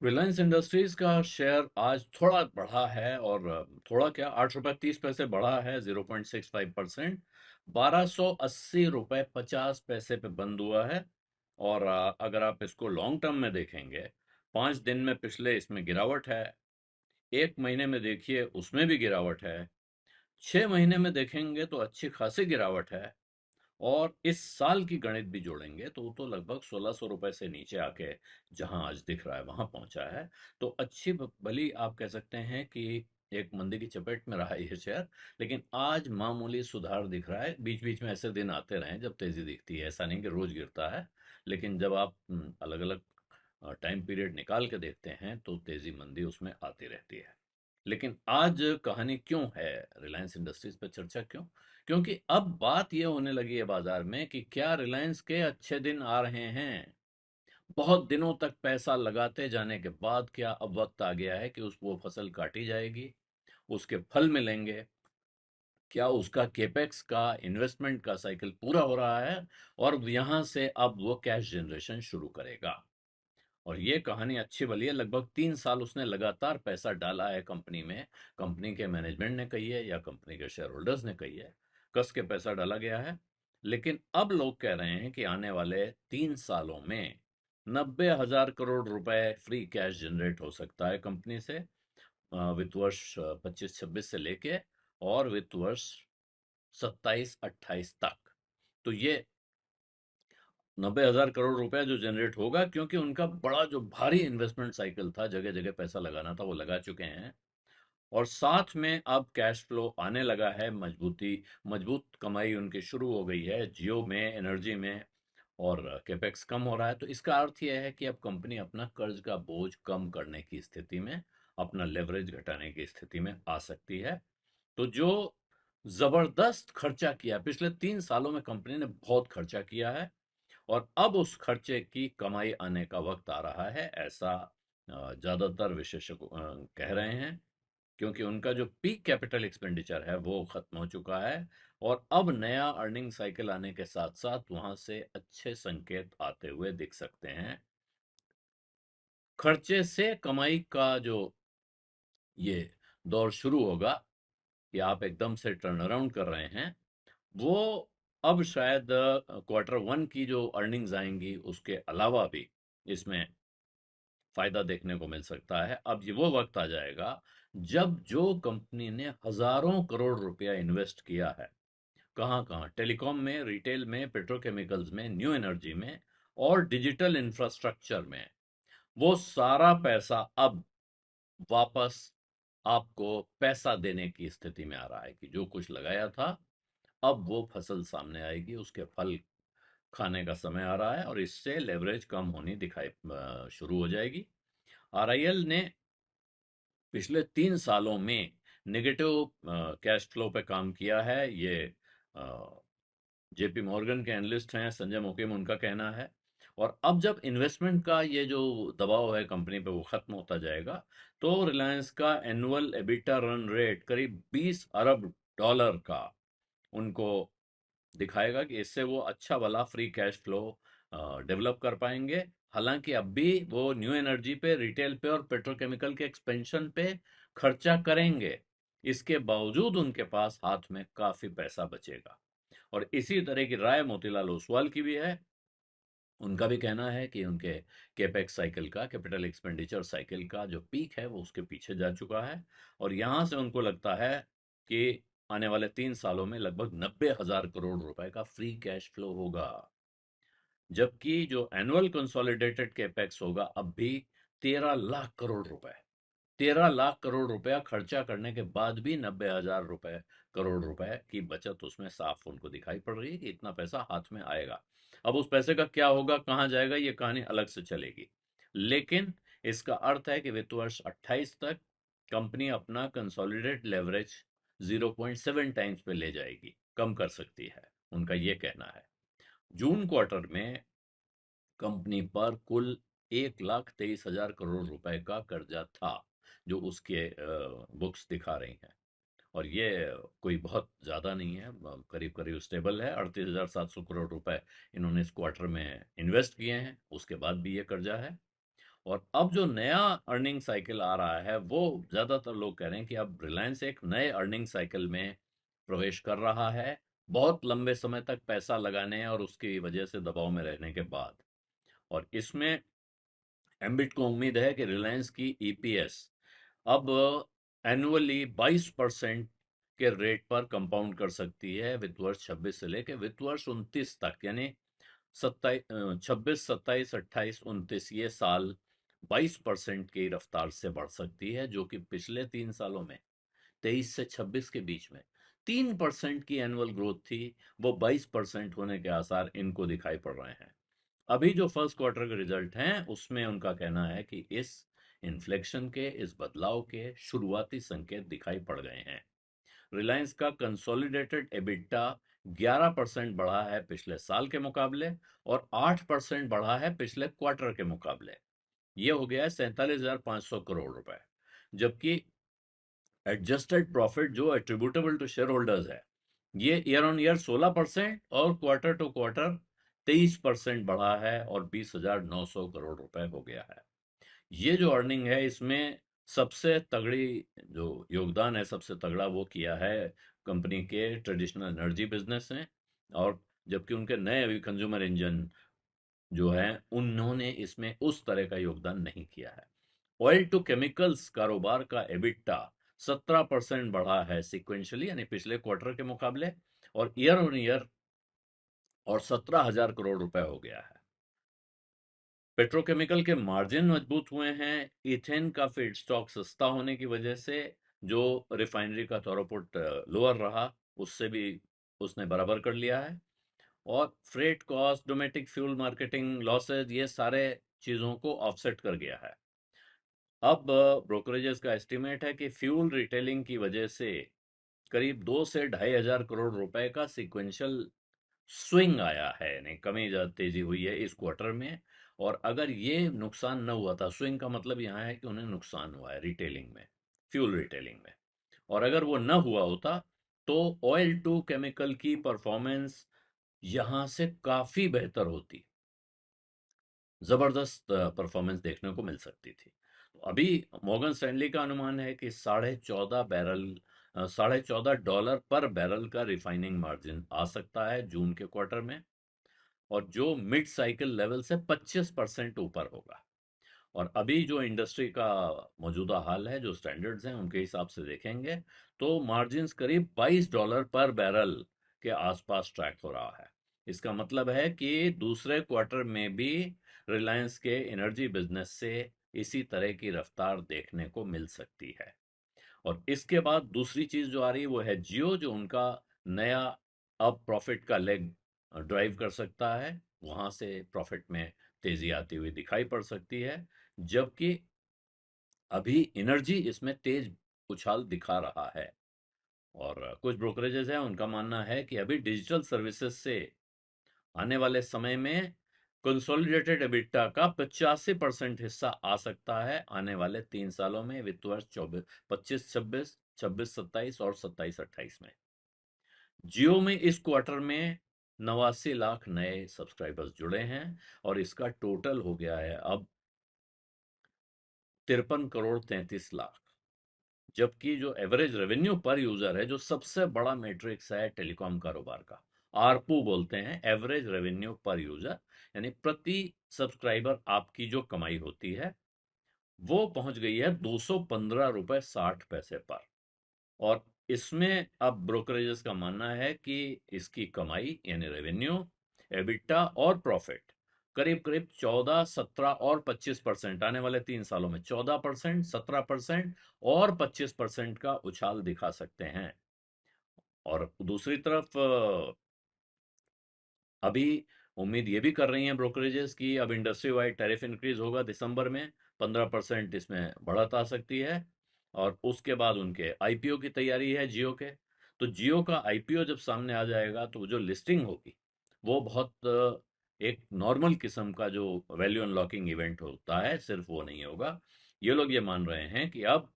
Reliance industries का share आज थोड़ा बढ़ा है और थोड़ा क्या, 8 रुपये 30 पैसे बढ़ा है, 0.65%। 1280 रुपये 50 पैसे पे बंद हुआ है। और अगर आप इसको लॉन्ग टर्म में देखेंगे, 5 दिन में पिछले इसमें गिरावट है। 1 महीने में देखिए, उसमें भी गिरावट है। 6 महीने में देखेंगे तो अच्छी खासी गिरावट है। और इस साल की गणित भी जोड़ेंगे तो वो तो लगभग 1600 रुपए से नीचे आके जहां आज दिख रहा है वहां पहुंचा है। तो अच्छी भली आप कह सकते हैं कि एक मंदी की चपेट में रहा ये शेयर। लेकिन आज मामूली सुधार दिख रहा है। बीच बीच में ऐसे दिन आते रहे जब तेजी दिखती है, ऐसा नहीं कि रोज गिरता है। लेकिन जब आप अलग अलग टाइम पीरियड निकाल के देखते हैं तो तेजी मंदी उसमें आती रहती है। लेकिन आज कहानी क्यों है, रिलायंस इंडस्ट्रीज पे चर्चा क्यों? क्योंकि अब बात ये होने लगी है बाजार में कि क्या रिलायंस के अच्छे दिन आ रहे हैं। बहुत दिनों तक पैसा लगाते जाने के बाद क्या अब वक्त आ गया है कि उस वो फसल काटी जाएगी, उसके फल मिलेंगे? क्या उसका केपेक्स का इन्वेस्टमेंट का साइकिल पूरा हो रहा है और यहां से अब वो कैश जनरेशन शुरू करेगा? और ये कहानी अच्छी भली है। लगभग 3 साल उसने लगातार पैसा डाला है कंपनी में। कंपनी के मैनेजमेंट ने कही है या कंपनी के शेयर होल्डर्स ने कही है, कस के पैसा डाला गया है। लेकिन अब लोग कह रहे हैं कि आने वाले 3 सालों में 90,000 करोड़ रुपए फ्री कैश जनरेट हो सकता है कंपनी से, वित्त वर्ष 25-26 से लेके और वित्त वर्ष 27-28 तक। तो ये 90,000 करोड़ रुपया जो जनरेट होगा, क्योंकि उनका बड़ा जो भारी इन्वेस्टमेंट साइकिल था, जगह जगह पैसा लगाना था, वो लगा चुके हैं। और साथ में अब कैश फ्लो आने लगा है, मजबूत कमाई उनकी शुरू हो गई है जियो में, एनर्जी में। और कैपेक्स कम हो रहा है, तो इसका अर्थ यह है कि अब कंपनी अपना कर्ज का बोझ कम करने की स्थिति में, अपना लेवरेज घटाने की स्थिति में आ सकती है। तो जो जबरदस्त खर्चा किया पिछले 3 सालों में, कंपनी ने बहुत खर्चा किया है और अब उस खर्चे की कमाई आने का वक्त आ रहा है, ऐसा ज्यादातर विशेषज्ञ कह रहे हैं। क्योंकि उनका जो पीक कैपिटल एक्सपेंडिचर है वो खत्म हो चुका है और अब नया अर्निंग साइकिल आने के साथ साथ वहां से अच्छे संकेत आते हुए दिख सकते हैं। खर्चे से कमाई का जो ये दौर शुरू होगा, कि आप एकदम से टर्न अराउंड कर रहे हैं, वो अब शायद Q1 की जो अर्निंग्स आएंगी उसके अलावा भी इसमें फायदा देखने को मिल सकता है। अब ये वो वक्त आ जाएगा जब जो कंपनी ने हजारों करोड़ रुपया इन्वेस्ट किया है, कहाँ कहाँ, टेलीकॉम में, रिटेल में, पेट्रोकेमिकल्स में, न्यू एनर्जी में और डिजिटल इंफ्रास्ट्रक्चर में, वो सारा पैसा अब वापस आपको पैसा देने की स्थिति में आ रहा है। कि जो कुछ लगाया था, अब वो फसल सामने आएगी, उसके फल खाने का समय आ रहा है और इससे लेवरेज कम होनी दिखाई शुरू हो जाएगी। आरआईएल ने पिछले 3 सालों में नेगेटिव कैश फ्लो पे काम किया है। ये जेपी मॉर्गन के एनालिस्ट हैं संजय मुकीम, उनका कहना है। और अब जब इन्वेस्टमेंट का ये जो दबाव है कंपनी पे वो खत्म होता जाएगा, तो रिलायंस का एनुअल एबिटा रन रेट करीब $20 अरब का उनको दिखाएगा कि इससे वो अच्छा वाला फ्री कैश फ्लो डेवलप कर पाएंगे। हालांकि अब भी वो न्यू एनर्जी पे, रिटेल पे और पेट्रोकेमिकल के एक्सपेंशन पे खर्चा करेंगे। इसके बावजूद उनके पास हाथ में काफी पैसा बचेगा। और इसी तरह की राय मोतीलाल ओसवाल की भी है। उनका भी कहना है कि उनके केपेक्स साइकिल का, कैपिटल एक्सपेंडिचर साइकिल का जो पीक है वो उसके पीछे जा चुका है। और यहां से उनको लगता है कि आने वाले 3 सालों में लगभग 90,000 करोड़ रुपए का फ्री कैश फ्लो होगा। जबकि जो एनुअल कंसोलिडेटेड कैपेक्स होगा अब भी 13 लाख करोड़ रुपए। 13 लाख करोड़ रुपया खर्चा करने के बाद भी 90,000 करोड़ रुपए की बचत उसमें साफ उनको दिखाई पड़ रही है कि इतना पैसा हाथ में आएगा। अब उस पैसे का क्या होगा, कहाँ जाएगा, ये कहानी अलग से चलेगी। लेकिन इसका अर्थ है कि वित्त वर्ष 28 तक कंपनी अपना कंसोलिडेट लेवरेज 0.7 टाइम्स पे ले जाएगी, कम कर सकती है, उनका ये कहना है। जून क्वार्टर में कंपनी पर कुल 1,23,000 करोड़ रुपए का कर्जा था, जो उसके बुक्स दिखा रही हैं। और ये कोई बहुत ज़्यादा नहीं है, करीब करीब स्टेबल है। 38,700 करोड़ रुपए इन्होंने इस क्वार्टर में इन्वेस्ट किए हैं, उसके बाद भी ये कर्जा है। और अब जो नया अर्निंग साइकिल आ रहा है, वो ज़्यादातर लोग कह रहे हैं कि अब रिलायंस एक नए अर्निंग साइकिल में प्रवेश कर रहा है, बहुत लंबे समय तक पैसा लगाने और उसकी वजह से दबाव में रहने के बाद। और इसमें एम्बिट को उम्मीद है कि रिलायंस की ईपीएस अब एनुअली 22% के रेट पर कंपाउंड कर सकती है वित्त वर्ष 26 से लेकर वित्त वर्ष 29 तक, यानी 26, 27, 28, 29 ये साल 22% की रफ्तार से बढ़ सकती है, जो कि पिछले 3 सालों में 23 से 26 के बीच में 3% की एनुअल ग्रोथ थी, वो 22% होने के आसार इनको दिखाई पड़ रहे हैं। अभी जो फर्स्ट क्वार्टर के रिजल्ट हैं उसमें उनका कहना है कि इस इन्फ्लेक्शन के, इस बदलाव के शुरुआती संकेत दिखाई पड़ गए हैं। रिलायंस का कंसोलिडेटेड एबिटा 11% बढ़ा है पिछले साल के मुकाबले और 8% बढ़ा है पिछले क्वार्टर के मुकाबले। ये हो गया है 47,500 करोड़ रुपए। जबकि एडजस्टेड प्रॉफिट जो एट्रीब्यूटेबल टू शेयर होल्डर्स है, ये ईयर ऑन ईयर 16% और क्वार्टर टू क्वार्टर 23% बढ़ा है और 20,900 करोड़ रुपए हो गया है। ये जो अर्निंग है, इसमें सबसे तगड़ी जो योगदान है, सबसे तगड़ा वो किया है कंपनी के ट्रेडिशनल एनर्जी बिजनेस ने। और जबकि उनके नए अभी कंज्यूमर इंजन जो है, उन्होंने इसमें उस तरह का योगदान नहीं किया है। ऑयल टू केमिकल्स कारोबार का एबिटा 17% बढ़ा है सिक्वेंशली, यानी पिछले क्वार्टर के मुकाबले, और ईयर ऑन ईयर और 17,000 करोड़ रुपए हो गया है। पेट्रोकेमिकल के मार्जिन मजबूत हुए हैं, इथेन का फीड स्टॉक सस्ता होने की वजह से जो रिफाइनरी का थ्रूपुट लोअर रहा, उससे भी उसने बराबर कर लिया है। और freight cost, domestic fuel marketing losses, ये सारे चीज़ों को ऑफसेट कर गया है। अब ब्रोकरेजेस का एस्टिमेट है कि फ्यूल रिटेलिंग की वजह से करीब 2 से 2,500 करोड़ रुपए का सिक्वेंशियल स्विंग आया है, यानी कमी तेजी हुई है इस क्वार्टर में। और अगर ये नुकसान न हुआ था, स्विंग का मतलब यहाँ है कि उन्हें नुकसान हुआ है रिटेलिंग में, फ्यूल रिटेलिंग में, और अगर वो न हुआ होता तो ऑयल टू केमिकल की परफॉर्मेंस यहाँ से काफी बेहतर होती, जबरदस्त परफॉर्मेंस देखने को मिल सकती थी। तो अभी मॉर्गन स्टैनली का अनुमान है कि $14.5 पर बैरल का रिफाइनिंग मार्जिन आ सकता है जून के क्वार्टर में, और जो मिड साइकिल लेवल से 25% ऊपर होगा। और अभी जो इंडस्ट्री का मौजूदा हाल है, जो स्टैंडर्ड्स हैं उनके हिसाब से देखेंगे तो मार्जिन्स करीब $22 पर बैरल के आसपास ट्रैक हो रहा है। इसका मतलब है कि दूसरे क्वार्टर में भी रिलायंस के एनर्जी बिजनेस से इसी तरह की रफ्तार देखने को मिल सकती है। और इसके बाद दूसरी चीज जो आ रही है वो है जियो, जो उनका नया अब प्रॉफिट का लेग ड्राइव कर सकता है, वहां से प्रॉफिट में तेजी आती हुई दिखाई पड़ सकती है। जबकि अभी एनर्जी इसमें तेज उछाल दिखा रहा है। और कुछ ब्रोकरेजेस हैं, उनका मानना है कि अभी डिजिटल सर्विसेज से आने वाले समय में कंसोलिडेटेड एबिटा का 85% हिस्सा आ सकता है आने वाले 3 सालों में, वित्त वर्ष 25-26, 26-27 और 27-28 में। जियो में इस क्वार्टर में 89 लाख नए सब्सक्राइबर्स जुड़े हैं और इसका टोटल हो गया है अब 53 करोड़ 33 लाख। जबकि जो एवरेज रेवेन्यू पर यूजर है, जो सबसे बड़ा मैट्रिक्स है टेलीकॉम कारोबार का, आरपू बोलते हैं, एवरेज रेवेन्यू पर यूजर, यानी प्रति सब्सक्राइबर आपकी जो कमाई होती है, वो पहुंच गई है ₹215.60 पर। और इसमें अब ब्रोकरेजेस का मानना है कि इसकी कमाई यानी रेवेन्यू, एबिटा और प्रॉफिट करीब करीब 14, 17 और 25% आने वाले 3 सालों में 14%, 17% और 25% का उछाल दिखा सकते हैं। और दूसरी तरफ अभी उम्मीद ये भी कर रही हैं ब्रोकरेजेस की अब इंडस्ट्री वाइड टैरिफ इंक्रीज होगा दिसंबर में, 15% इसमें बढ़त आ सकती है। और उसके बाद उनके आईपीओ की तैयारी है जियो के। तो जियो का आईपीओ जब सामने आ जाएगा तो जो लिस्टिंग होगी वो बहुत एक नॉर्मल किस्म का जो वैल्यू अनलॉकिंग इवेंट होता है, सिर्फ वो नहीं होगा। ये लोग ये मान रहे हैं कि अब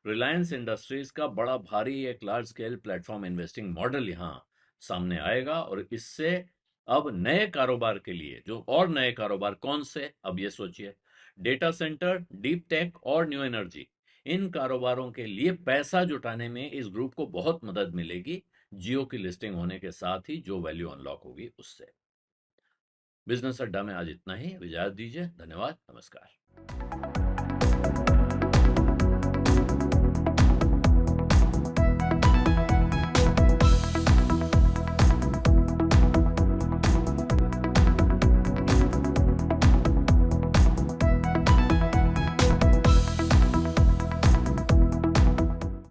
रिलायंस इंडस्ट्रीज का बड़ा भारी एक large scale platform investing model यहाँ सामने आएगा, और इससे अब नए कारोबार के लिए, जो और नए कारोबार कौन से, अब ये सोचिए, डेटा सेंटर, डीप टेक और न्यू एनर्जी, इन कारोबारों के लिए पैसा जुटाने में इस ग्रुप को बहुत मदद मिलेगी, जियो की लिस्टिंग होने के साथ ही जो वैल्यू अनलॉक होगी उससे। बिजनेस अड्डा में आज इतना ही। इजाजत दीजिए। धन्यवाद। नमस्कार।